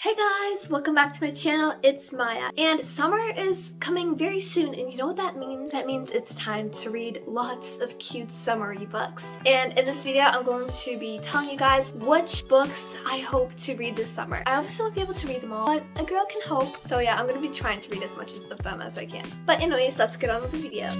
Hey guys, welcome back to my channel. It's Maya, and summer is coming very soon, and you know what that means? That means it's time to read lots of cute summery books. And in this video, I'm going to be telling you guys which books I hope to read this summer. I obviously won't be able to read them all, but a girl can hope. So yeah, I'm going to be trying to read as much of them as I can. But anyways, let's get on with the video.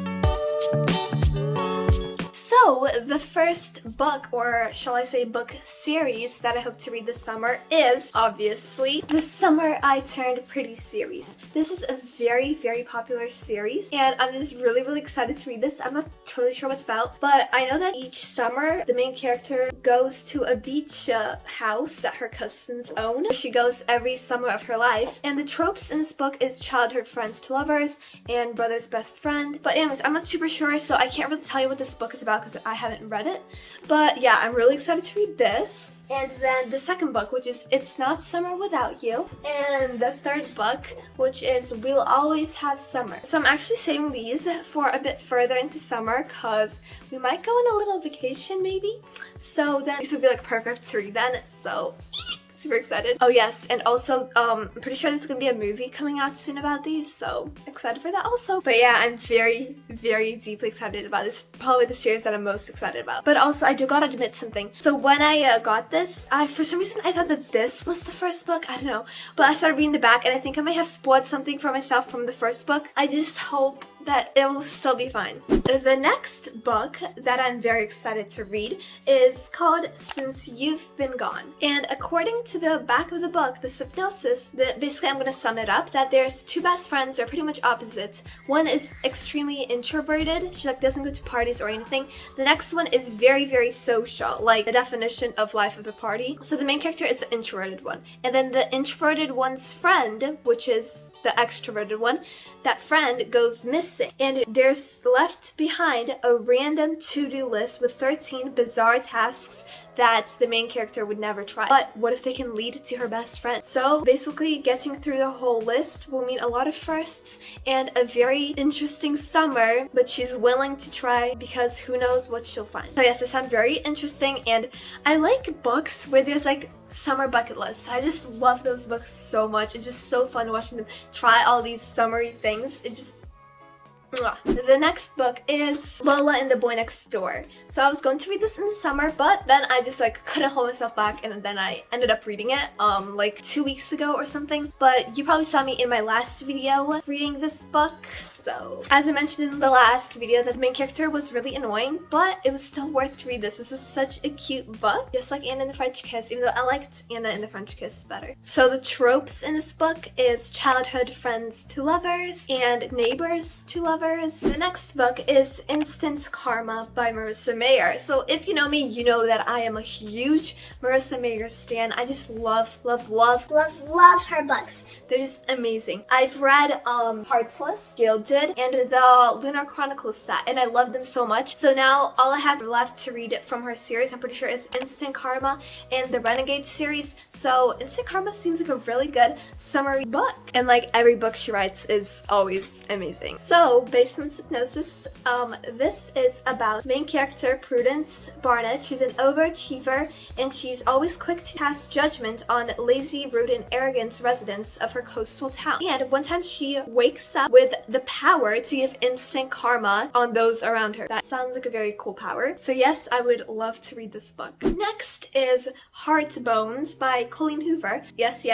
So, the first book, or shall I say book series, that I hope to read this summer is, obviously, the Summer I Turned Pretty series. This is a very, very popular series, and I'm just really excited to read this. I'm not totally sure what it's about, but I know that each summer, the main character goes to a beach house that her cousins own. She goes every summer of her life, and the tropes in this book is childhood friends to lovers, and brother's best friend. But anyways, I'm not super sure, so I can't really tell you what this book is about because I haven't read it. But yeah, I'm really excited to read this. And then the second book, which is It's Not Summer Without You. And the third book, which is We'll Always Have Summer. So I'm actually saving these for a bit further into summer because we might go on a little vacation maybe. So then these would be like perfect to read then. So super excited. Oh yes, and also I'm pretty sure there's gonna be a movie coming out soon about these, so excited for that also. But yeah, I'm very deeply excited about this. Probably the series that I'm most excited about. But also I do gotta admit something. So when I got this, for some reason I thought that this was the first book. I don't know, but I started reading the back and I think I might have spoiled something for myself from the first book. I just hope that it will still be fine. The next book that I'm very excited to read is called Since You've Been Gone. And according to the back of the book, the synopsis, basically I'm going to sum it up, that there's two best friends. They're pretty much opposites. One is extremely introverted. She doesn't go to parties or anything. The next one is very social, like the definition of life of a party. So the main character is the introverted one. And then the introverted one's friend, which is the extroverted one, that friend goes missing. And there's left behind a random to-do list with 13 bizarre tasks that the main character would never try. But what if they can lead to her best friend? So basically getting through the whole list will mean a lot of firsts and a very interesting summer, but she's willing to try because who knows what she'll find. So yes, this sounds very interesting, and I like books where there's like summer bucket lists. I just love those books so much. It's just so fun watching them try all these summery things. It just The next book is Lola and the Boy Next Door. So I was going to read this in the summer, but then I just couldn't hold myself back, and then I ended up reading it like 2 weeks ago or something. But you probably saw me in my last video reading this book. So as I mentioned in the last video, that the main character was really annoying, but it was still worth to read this. This is such a cute book, just like Anna and the French Kiss, even though I liked Anna and the French Kiss better. So the tropes in this book is childhood friends to lovers and neighbors to lovers. The next book is Instant Karma by Marissa Mayer. So if you know me, you know that I am a huge Marissa Mayer stan. I just love her books. They're just amazing. I've read Heartless, Gilded, and the Lunar Chronicles set, and I love them so much. So now all I have left to read from her series, I'm pretty sure, is Instant Karma and the Renegade series. So Instant Karma seems like a really good summery book, and like every book she writes is always amazing. So based on synopsis, this is about main character Prudence Barnett. She's an overachiever, and she's always quick to pass judgment on lazy, rude, and arrogant residents of her coastal town. And one time she wakes up with the power to give instant karma on those around her. That sounds like a very cool power. So yes, I would love to read this book. Next is Heart Bones by Colleen Hoover. Yes,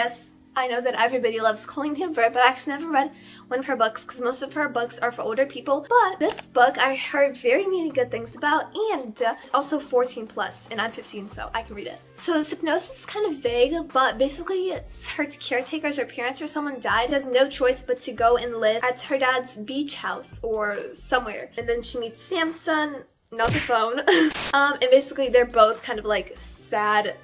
I know that everybody loves Colleen Hoover, but I actually never read one of her books because most of her books are for older people. But this book I heard very many good things about, and it's also 14+, and I'm 15, so I can read it. So the synopsis is kind of vague, but basically her caretakers or parents or someone died, has no choice but to go and live at her dad's beach house or somewhere. And then she meets Samson, not the phone, and basically they're both kind of like sad,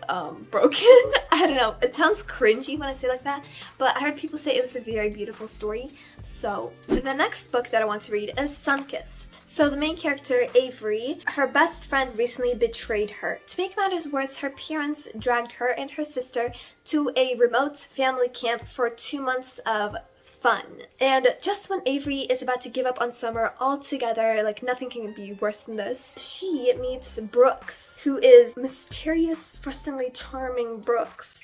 broken. I don't know, it sounds cringy when I say it like that, but I heard people say it was a very beautiful story. So the next book that I want to read is Sunkissed. So the main character, Avery, her best friend recently betrayed her. To make matters worse, her parents dragged her and her sister to a remote family camp for 2 months of fun. And just when Avery is about to give up on summer altogether, like nothing can be worse than this, she meets Brooks, who is mysterious, frustratingly charming Brooks.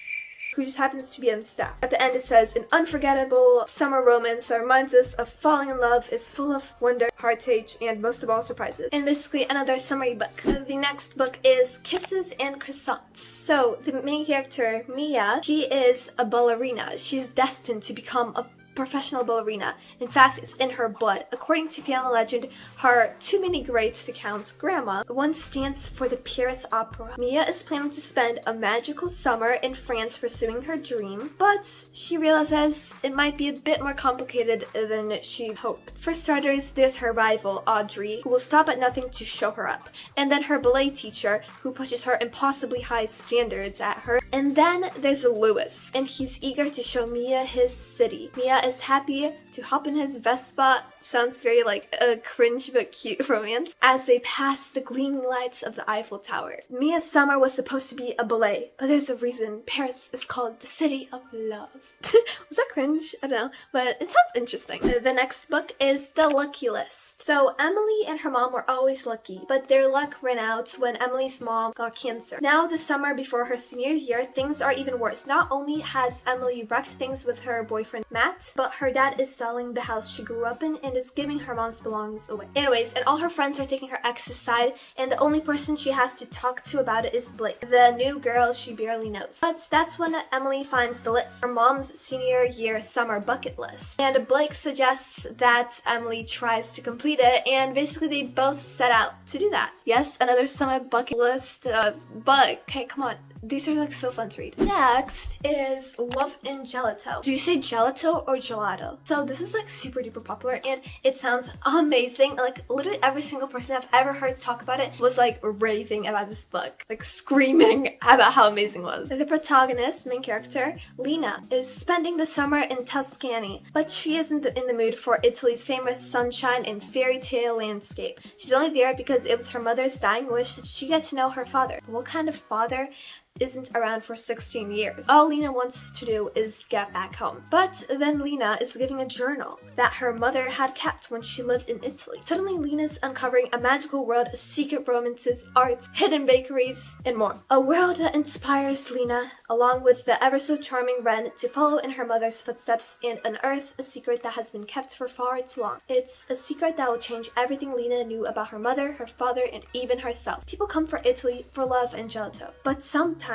who just happens to be on staff. At the end it says, an unforgettable summer romance that reminds us of falling in love, is full of wonder, heartache, and most of all surprises. And basically another summary book. The next book is Kisses and Croissants. So the main character, Mia, she is a ballerina. She's destined to become a professional ballerina. In fact, it's in her blood. According to family legend, her too many greats to count grandma once stands for the Paris Opera. Mia is planning to spend a magical summer in France pursuing her dream, but she realizes it might be a bit more complicated than she hoped. For starters, there's her rival, Audrey, who will stop at nothing to show her up, and then her ballet teacher, who pushes her impossibly high standards at her, and then there's Louis, and he's eager to show Mia his city. Mia is happy to hop in his Vespa, sounds very like a cringe but cute romance, as they pass the gleaming lights of the Eiffel Tower. Mia's summer was supposed to be a ballet, but there's a reason Paris is called the city of love. Was that cringe? I don't know, but it sounds interesting. The next book is The Lucky List. So Emily and her mom were always lucky, but their luck ran out when Emily's mom got cancer. Now the summer before her senior year, things are even worse. Not only has Emily wrecked things with her boyfriend Matt, but her dad is selling the house she grew up in and is giving her mom's belongings away. Anyways, and all her friends are taking her ex's side, and the only person she has to talk to about it is Blake, the new girl she barely knows. But that's when Emily finds the list, her mom's senior year summer bucket list. And Blake suggests that Emily tries to complete it, and basically they both set out to do that. Yes, another summer bucket list bug. Okay, come on. These are like so fun to read. Next is Love and Gelato. Do you say gelato or gelato? So this is like super duper popular and it sounds amazing. Like literally every single person I've ever heard talk about it was like raving about this book, like screaming about how amazing it was. The protagonist, main character, Lena, is spending the summer in Tuscany, but she isn't in the mood for Italy's famous sunshine and fairy tale landscape. She's only there because it was her mother's dying wish that she get to know her father. What kind of father isn't around for 16 years? All Lena wants to do is get back home. But then Lena is giving a journal that her mother had kept when she lived in Italy. Suddenly Lena's uncovering a magical world of secret romances, art, hidden bakeries, and more. A world that inspires Lena, along with the ever so charming Ren, to follow in her mother's footsteps and unearth a secret that has been kept for far too long. It's a secret that will change everything Lena knew about her mother, her father, and even herself. People come for Italy for love and gelato, but sometimes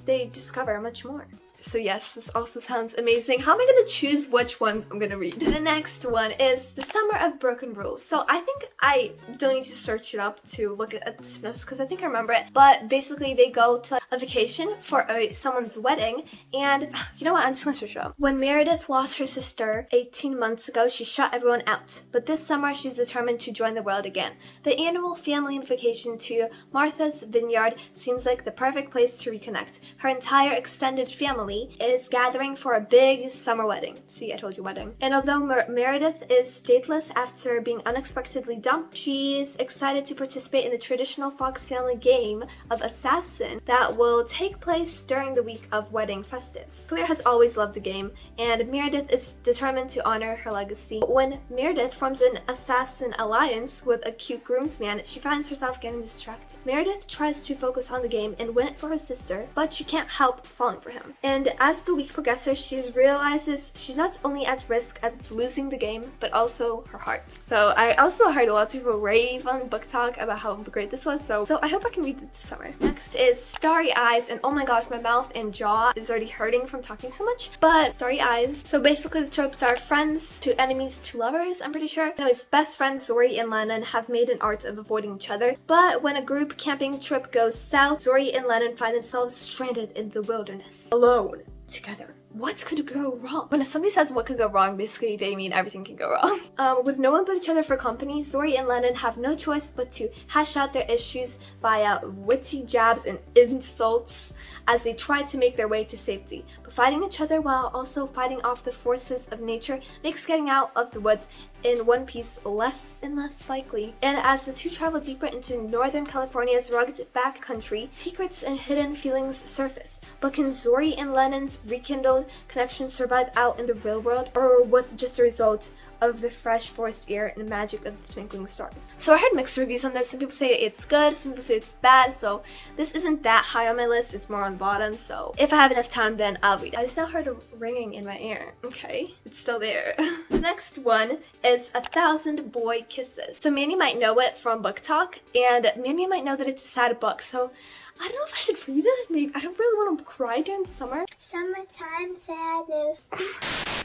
they discover much more. So yes, this also sounds amazing. How am I gonna choose which ones I'm gonna read? The next one is The Summer of Broken Rules. So I think I don't need to search it up to look at the synopsis because I think I remember it. But basically they go to a vacation for someone's wedding, and you know what, I'm just gonna search it up. When Meredith lost her sister 18 months ago, she shut everyone out. But this summer she's determined to join the world again. The annual family vacation to Martha's Vineyard seems like the perfect place to reconnect. Her entire extended family is gathering for a big summer wedding. See, I told you wedding. And although Meredith is stateless after being unexpectedly dumped, she's excited to participate in the traditional Fox family game of Assassin that will take place during the week of wedding festives. Claire has always loved the game, and Meredith is determined to honor her legacy. But when Meredith forms an assassin alliance with a cute groomsman, she finds herself getting distracted. Meredith tries to focus on the game and win it for her sister, but she can't help falling for him. And as the week progresses, she realizes she's not only at risk of losing the game, but also her heart. So I also heard a lot of people rave on Book Talk about how great this was, so I hope I can read it this summer. Next is Starry Eyes, and oh my gosh, my mouth and jaw is already hurting from talking so much, but Starry Eyes. So basically the tropes are friends to enemies to lovers, I'm pretty sure. Anyways, best friends Zori and Lennon have made an art of avoiding each other, but when a group camping trip goes south, Zori and Lennon find themselves stranded in the wilderness, alone, together. What could go wrong? When somebody says what could go wrong, basically they mean everything can go wrong. With no one but each other for company, Zori and Lennon have no choice but to hash out their issues via witty jabs and insults as they try to make their way to safety. But fighting each other while also fighting off the forces of nature makes getting out of the woods in one piece less and less likely. And as the two travel deeper into Northern California's rugged backcountry, secrets and hidden feelings surface. But can Zori and Lennon's rekindled connection survive out in the real world, or was it just a result of the fresh forest air and the magic of the twinkling stars. So I heard mixed reviews on this. Some people say it's good, some people say it's bad, so this isn't that high on my list. It's more on the bottom, so if I have enough time, then I'll read it. I just now heard a ringing in my ear. Okay, it's still there. The next one is 1,000 Boy Kisses. So Manny might know it from Book Talk, and Manny might know that it's a sad book, so I don't know if I should read it. Maybe I don't really want to cry during the summer. Summertime sadness.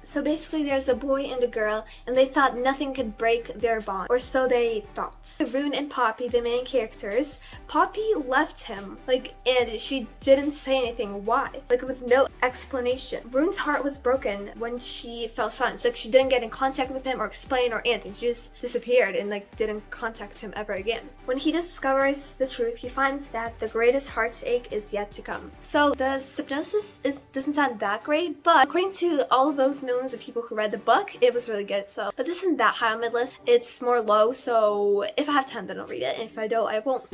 So basically there's a boy and a girl, and they thought nothing could break their bond, or so they thought. Rune and Poppy, the main characters, Poppy left him, and she didn't say anything why, with no explanation. Rune's heart was broken when she fell silent. She didn't get in contact with him or explain or anything. She just disappeared and didn't contact him ever again. When he discovers the truth, he finds that the greatest heartache is yet to come. So the synopsis doesn't sound that great, but according to all of those millions of people who read the book, it was really good. So, but this isn't that high on my list. It's more low, so if I have time, then I'll read it, and if I don't, I won't.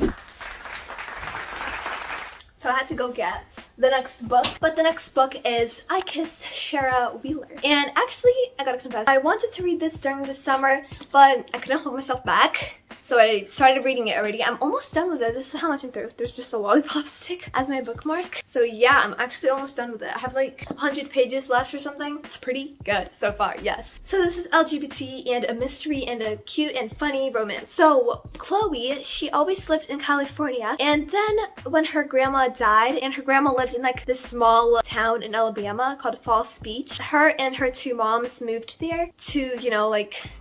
So I had to go get the next book. But the next book is I Kissed Shara Wheeler. And actually, I gotta confess, I wanted to read this during the summer, but I couldn't hold myself back. So I started reading it already. I'm almost done with it. This is how much I'm through. There's just a lollipop stick as my bookmark. So yeah, I'm actually almost done with it. I have 100 pages left or something. It's pretty good so far, yes. So this is LGBT and a mystery and a cute and funny romance. So Chloe, she always lived in California, and then when her grandma died, and her grandma lived in this small town in Alabama called Falls Beach, her and her two moms moved there to,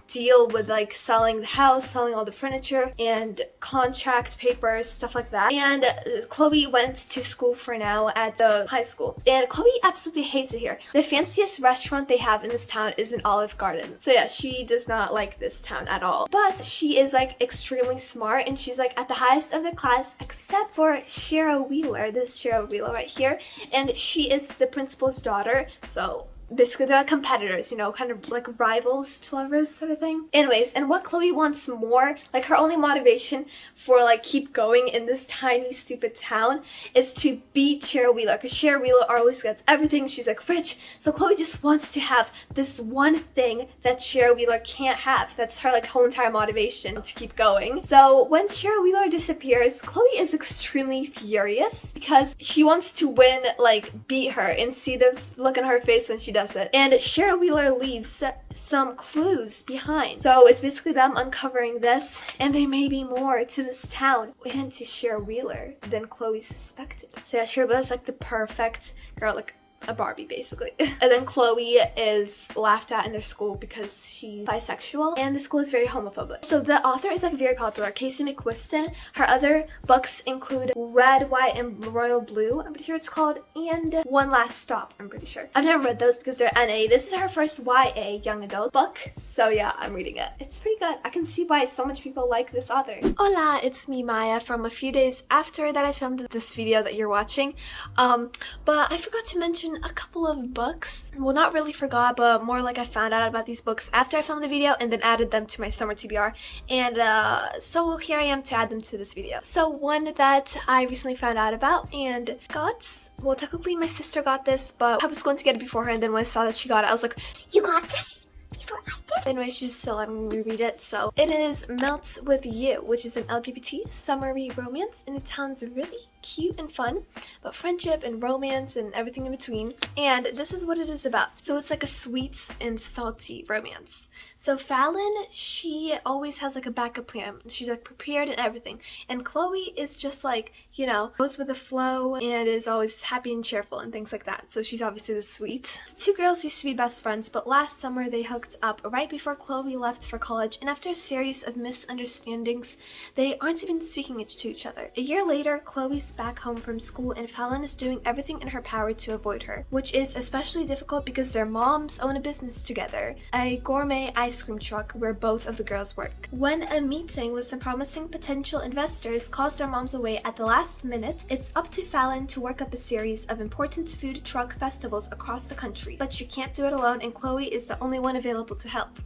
deal with selling the house, selling all the furniture and contract papers, stuff like that. And Chloe went to school for now at the high school, and Chloe absolutely hates it here. The fanciest restaurant they have in this town is an Olive Garden. So yeah, she does not like this town at all. But she is extremely smart, and she's at the highest of the class except for Shara Wheeler. This Shara Wheeler right here, and she is the principal's daughter. So basically they're competitors, kind of rivals to lovers sort of thing. Anyways, and what Chloe wants more, her only motivation for keep going in this tiny stupid town is to beat Shara Wheeler, because Shara Wheeler always gets everything. She's rich, so Chloe just wants to have this one thing that Shara Wheeler can't have. That's her whole entire motivation to keep going. So when Shara Wheeler disappears, Chloe is extremely furious because she wants to win, beat her, and see the look on her face when she does it. And Shara Wheeler leaves some clues behind. So it's basically them uncovering this, and there may be more to this town and to Shara Wheeler than Chloe suspected. So yeah, Shara Wheeler's the perfect girl, a Barbie basically. And then Chloe is laughed at in their school because she's bisexual, and the school is very homophobic. So the author is very popular, Casey McQuiston. Her other books include Red, White, and Royal Blue, I'm pretty sure it's called, and One Last Stop, I'm pretty sure. I've never read those because they're NA. This is her first YA young adult book, so yeah, I'm reading it. It's pretty good. I can see why so much people like this author. Hola, it's me, Maya, from a few days after that I filmed this video that you're watching. But I forgot to mention a couple of books. Well, not really forgot, but more I found out about these books after I filmed the video and then added them to my summer TBR, and so here I am to add them to this video. So one that I recently found out about and got, well, technically my sister got this, but I was going to get it before her, and then when I saw that she got it, I was like, You got this? Before I did? Anyway, she's still letting me read it. So it is Melt With You, which is an LGBT summery romance, and it sounds really cute and fun about friendship and romance and everything in between. And this is what it is about. So it's a sweet and salty romance. So Fallon, she always has a backup plan. She's prepared and everything. And Chloe is just goes with the flow and is always happy and cheerful and things like that. So she's obviously the sweet. Two girls used to be best friends, but last summer they hooked up right before Chloe left for college, and after a series of misunderstandings, they aren't even speaking to each other. A year later, Chloe's back home from school, and Fallon is doing everything in her power to avoid her, which is especially difficult because their moms own a business together, a gourmet ice cream truck where both of the girls work. When a meeting with some promising potential investors calls their moms away at the last minute, it's up to Fallon to work up a series of important food truck festivals across the country, but she can't do it alone, and Chloe is the only one available to help.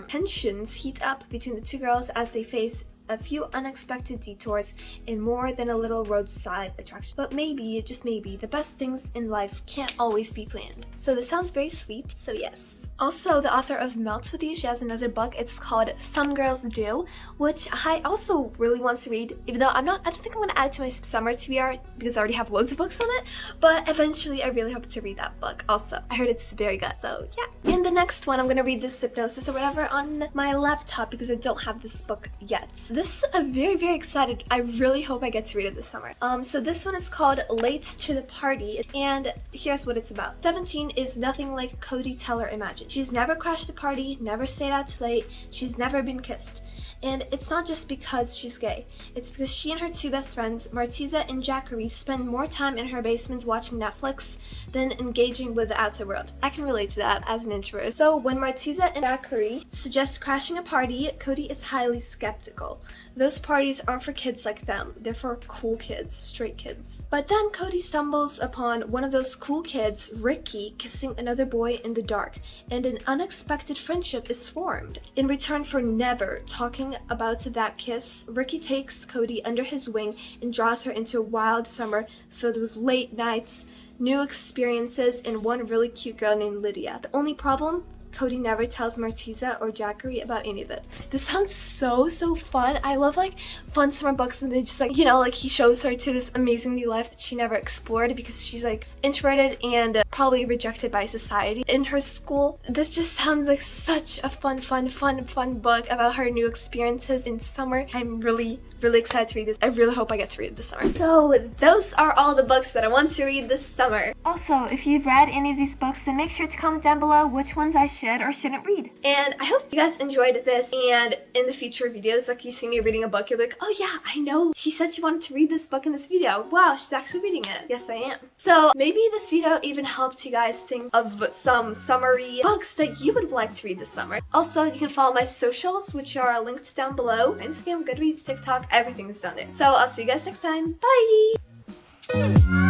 Tensions heat up between the two girls as they face a few unexpected detours in more than a little roadside attraction. But maybe, just maybe, the best things in life can't always be planned. So this sounds very sweet, so yes. Also, the author of Melt With You, she has another book. It's called Some Girls Do, which I also really want to read, even though I don't think I'm going to add it to my summer TBR because I already have loads of books on it, but eventually I really hope to read that book also. I heard it's very good, so yeah. In the next one, I'm going to read this Hypnosis or whatever on my laptop because I don't have this book yet. This I'm very, very excited. I really hope I get to read it this summer. So this one is called Late to the Party, and here's what it's about. 17 is nothing like Cody Teller imagined. She's never crashed a party, never stayed out too late, she's never been kissed. And it's not just because she's gay. It's because she and her two best friends, Martiza and Jackery, spend more time in her basement watching Netflix than engaging with the outside world. I can relate to that as an introvert. So when Martiza and Jackery suggest crashing a party, Cody is highly skeptical. Those parties aren't for kids like them. They're for cool kids, straight kids. But then Cody stumbles upon one of those cool kids, Ricky, kissing another boy in the dark, and an unexpected friendship is formed. In return for never talking about that kiss, Ricky takes Cody under his wing and draws her into a wild summer filled with late nights, new experiences, and one really cute girl named Lydia. The only problem? Cody never tells Martiza or Jackery about any of it. This sounds so fun. I love like fun summer books when they just like, you know, like he shows her to this amazing new life that she never explored because she's like introverted and probably rejected by society in her school. This just sounds like such a fun book about her new experiences in summer. I'm really excited to read this. I really hope I get to read it this summer. So those are all the books that I want to read this summer. Also, if you've read any of these books, then make sure to comment down below which ones I should or shouldn't read. And I hope you guys enjoyed this, and in the future videos, like you see me reading a book, you'll be like, oh yeah, I know, she said she wanted to read this book in this video. Wow, she's actually reading it. Yes, I am. So maybe this video even helped you guys think of some summery books that you would like to read this summer. Also, you can follow my socials, which are linked down below. Instagram, Goodreads, TikTok, everything is down there. So I'll see you guys next time. Bye!